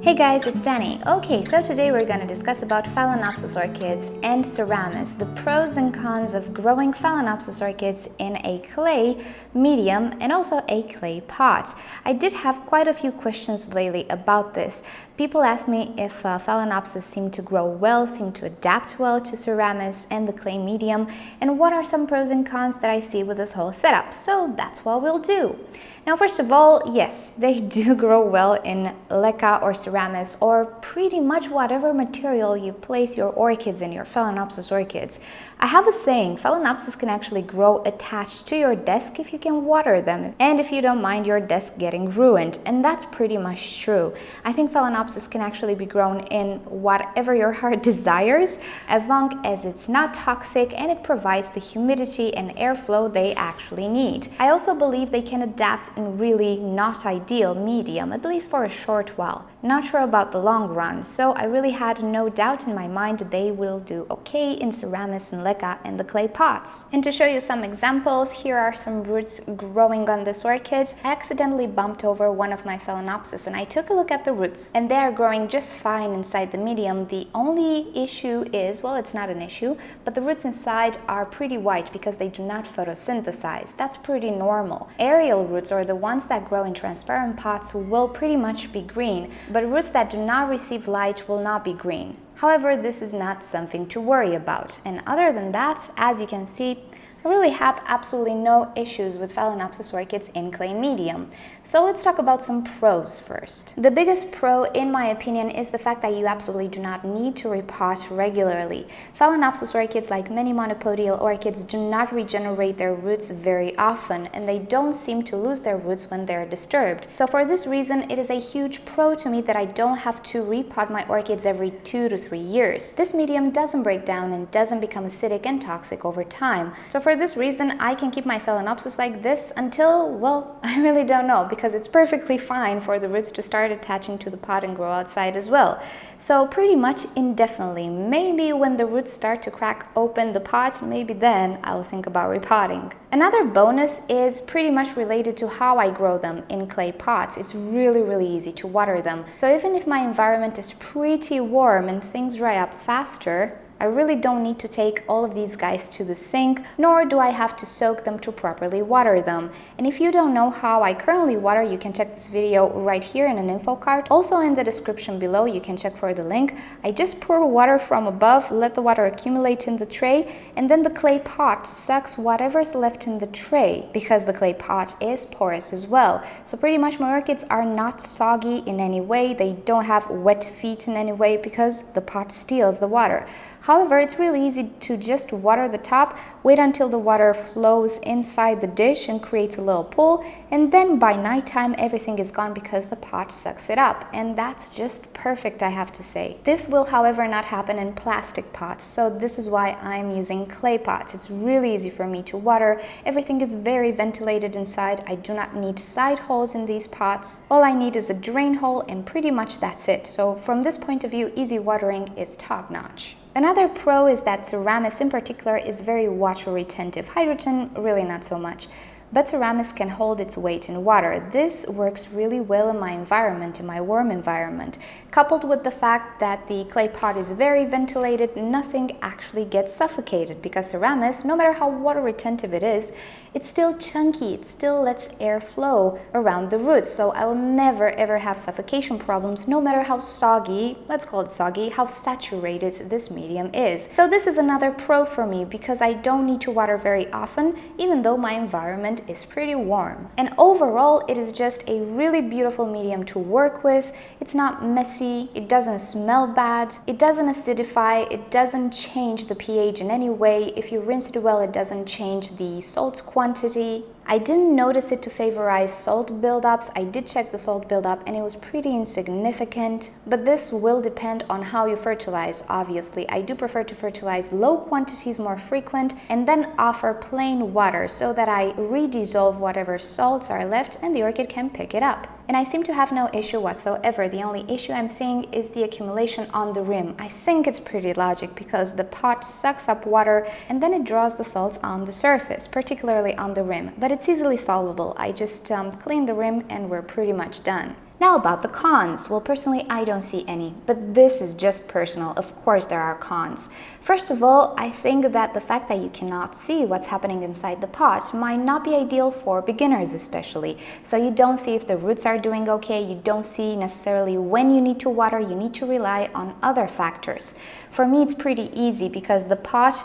Hey guys, it's Danny. Okay, so today we're going to discuss about Phalaenopsis orchids and Ceramis, the pros and cons of growing Phalaenopsis orchids in a clay medium and also a clay pot. I did have quite a few questions lately about this. People ask me if Phalaenopsis seem to grow well, seem to adapt well to Ceramis and the clay medium, and what are some pros and cons that I see with this whole setup. So that's what we'll do. Now, first of all, yes, they do grow well in leca or Ceramis, or pretty much whatever material you place your orchids in, your Phalaenopsis orchids. I have a saying, Phalaenopsis can actually grow attached to your desk if you can water them, and if you don't mind your desk getting ruined, and that's pretty much true. I think Phalaenopsis can actually be grown in whatever your heart desires, as long as it's not toxic and it provides the humidity and airflow they actually need. I also believe they can adapt in really not ideal medium, at least for a short while. Not sure about the long run, so I really had no doubt in my mind they will do okay in Ceramis and leca and the clay pots. And to show you some examples, here are some roots growing on this orchid. I accidentally bumped over one of my Phalaenopsis and I took a look at the roots, and they are growing just fine inside the medium. The only issue is, well, it's not an issue, but the roots inside are pretty white because they do not photosynthesize. That's pretty normal. Aerial roots, or the ones that grow in transparent pots, will pretty much be green, but roots that do not receive light will not be green. However, this is not something to worry about. And other than that, as you can see, I really have absolutely no issues with Phalaenopsis orchids in clay medium. So let's talk about some pros first. The biggest pro, in my opinion, is the fact that you absolutely do not need to repot regularly. Phalaenopsis orchids, like many monopodial orchids, do not regenerate their roots very often, and they don't seem to lose their roots when they're disturbed. So for this reason, it is a huge pro to me that I don't have to repot my orchids every 2 to 3 years. This medium doesn't break down and doesn't become acidic and toxic over time. So for this reason, I can keep my Phalaenopsis like this until, well, I really don't know, because it's perfectly fine for the roots to start attaching to the pot and grow outside as well. So pretty much indefinitely. Maybe when the roots start to crack open the pot, maybe then I'll think about repotting. Another bonus is pretty much related to how I grow them in clay pots. It's really easy to water them. So even if my environment is pretty warm and things dry up faster, I really don't need to take all of these guys to the sink, nor do I have to soak them to properly water them. And if you don't know how I currently water, you can check this video right here in an info card. Also in the description below, you can check for the link. I just pour water from above, let the water accumulate in the tray, and then the clay pot sucks whatever's left in the tray, because the clay pot is porous as well. So pretty much my orchids are not soggy in any way. They don't have wet feet in any way because the pot steals the water. However, it's really easy to just water the top, wait until the water flows inside the dish and creates a little pool, and then by nighttime everything is gone because the pot sucks it up, and that's just perfect, I have to say. This will, however, not happen in plastic pots, so this is why I'm using clay pots. It's really easy for me to water. Everything is very ventilated inside. I do not need side holes in these pots. All I need is a drain hole, and pretty much that's it. So from this point of view, easy watering is top-notch. Another pro is that Ceramis in particular is very water retentive. Hydrogen, really not so much. But Ceramis can hold its weight in water. This works really well in my environment, in my warm environment. Coupled with the fact that the clay pot is very ventilated, nothing actually gets suffocated, because Ceramis, no matter how water retentive it is, it's still chunky, it still lets air flow around the roots, so I will never ever have suffocation problems, no matter how soggy, let's call it soggy, how saturated this medium is. So this is another pro for me, because I don't need to water very often, even though my environment is pretty warm. And overall, it is just a really beautiful medium to work with. It's not messy, it doesn't smell bad, it doesn't acidify, it doesn't change the pH in any way. If you rinse it well, it doesn't change the salt quantity. I didn't notice it to favorize salt buildups. I did check the salt buildup and it was pretty insignificant, but this will depend on how you fertilize. Obviously, I do prefer to fertilize low quantities more frequent and then offer plain water so that I redissolve whatever salts are left and the orchid can pick it up. And I seem to have no issue whatsoever. The only issue I'm seeing is the accumulation on the rim. I think it's pretty logic because the pot sucks up water and then it draws the salts on the surface, particularly on the rim. But it's easily solvable. I just clean the rim and we're pretty much done. Now about the cons. Well, personally, I don't see any, but this is just personal. Of course, there are cons. First of all, I think that the fact that you cannot see what's happening inside the pot might not be ideal for beginners especially. So you don't see if the roots are doing okay, you don't see necessarily when you need to water, you need to rely on other factors. For me, it's pretty easy because the pot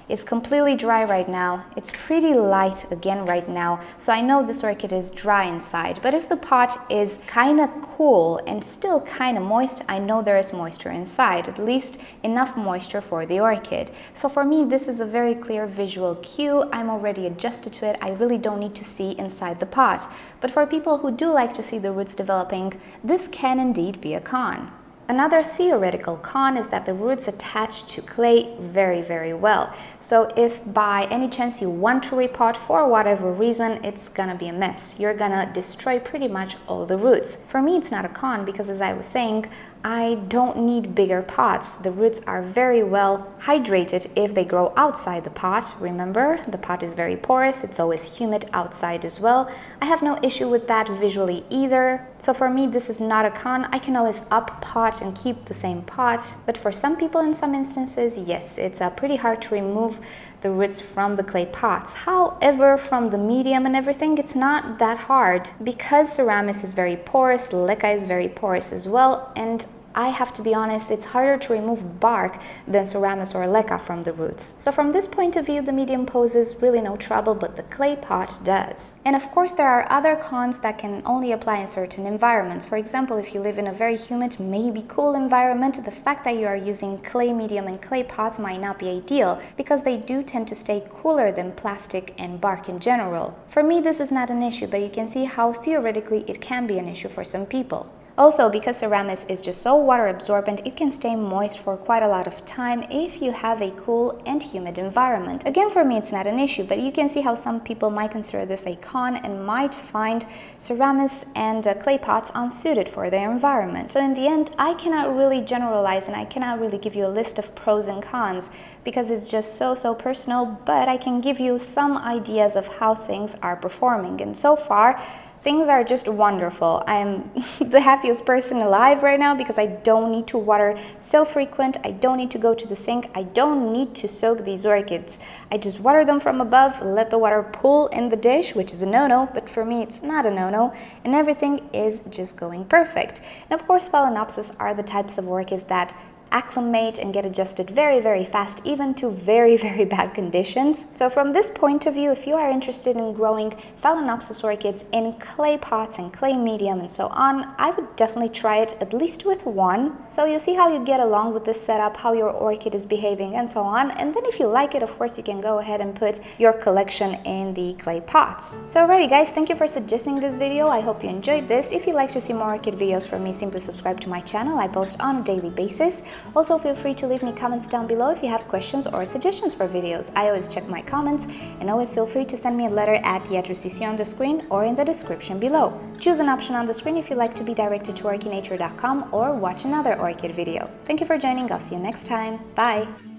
is completely dry right now. It's pretty light again right now, so I know this orchid is dry inside. But if the pot is kind of cool and still kind of moist, I know there is moisture inside, at least enough moisture for the orchid. So for me, this is a very clear visual cue. I'm already adjusted to it. I really don't need to see inside the pot. But for people who do like to see the roots developing, this can indeed be a con. Another theoretical con is that the roots attach to clay very, very well. So if by any chance you want to repot for whatever reason, it's gonna be a mess. You're gonna destroy pretty much all the roots. For me, it's not a con because, as I was saying, I don't need bigger pots. The roots are very well hydrated if they grow outside the pot. Remember, the pot is very porous, it's always humid outside as well. I have no issue with that visually either. So for me, this is not a con. I can always up pot and keep the same pot. But for some people in some instances, yes, it's pretty hard to remove the roots from the clay pots. However, from the medium and everything, it's not that hard because Ceramis is very porous, Leca is very porous as well, and I have to be honest, it's harder to remove bark than Ceramis or Leca from the roots. So from this point of view, the medium poses really no trouble, but the clay pot does. And of course, there are other cons that can only apply in certain environments. For example, if you live in a very humid, maybe cool environment, the fact that you are using clay medium and clay pots might not be ideal because they do tend to stay cooler than plastic and bark in general. For me, this is not an issue, but you can see how theoretically it can be an issue for some people. Also, because Ceramis is just so water absorbent, it can stay moist for quite a lot of time if you have a cool and humid environment. Again, for me, it's not an issue, but you can see how some people might consider this a con and might find Ceramis and clay pots unsuited for their environment. So in the end, I cannot really generalize and I cannot really give you a list of pros and cons because it's just so personal, but I can give you some ideas of how things are performing. And so far, things are just wonderful. I'm the happiest person alive right now because I don't need to water so frequent. I don't need to go to the sink. I don't need to soak these orchids. I just water them from above, let the water pool in the dish, which is a no-no, but for me it's not a no-no, and everything is just going perfect. And of course, Phalaenopsis are the types of orchids that acclimate and get adjusted very fast, even to very bad conditions. So from this point of view, if you are interested in growing Phalaenopsis orchids in clay pots and clay medium and so on, I would definitely try it at least with one. So you'll see how you get along with this setup, how your orchid is behaving and so on. And then if you like it, of course, you can go ahead and put your collection in the clay pots. So alrighty guys, thank you for suggesting this video. I hope you enjoyed this. If you'd like to see more orchid videos from me, simply subscribe to my channel. I post on a daily basis. Also, feel free to leave me comments down below if you have questions or suggestions for videos. I always check my comments, and always feel free to send me a letter at the address you see on the screen or in the description below. Choose an option on the screen if you'd like to be directed to orchidnature.com or watch another orchid video. Thank you for joining. I'll see you next time. Bye!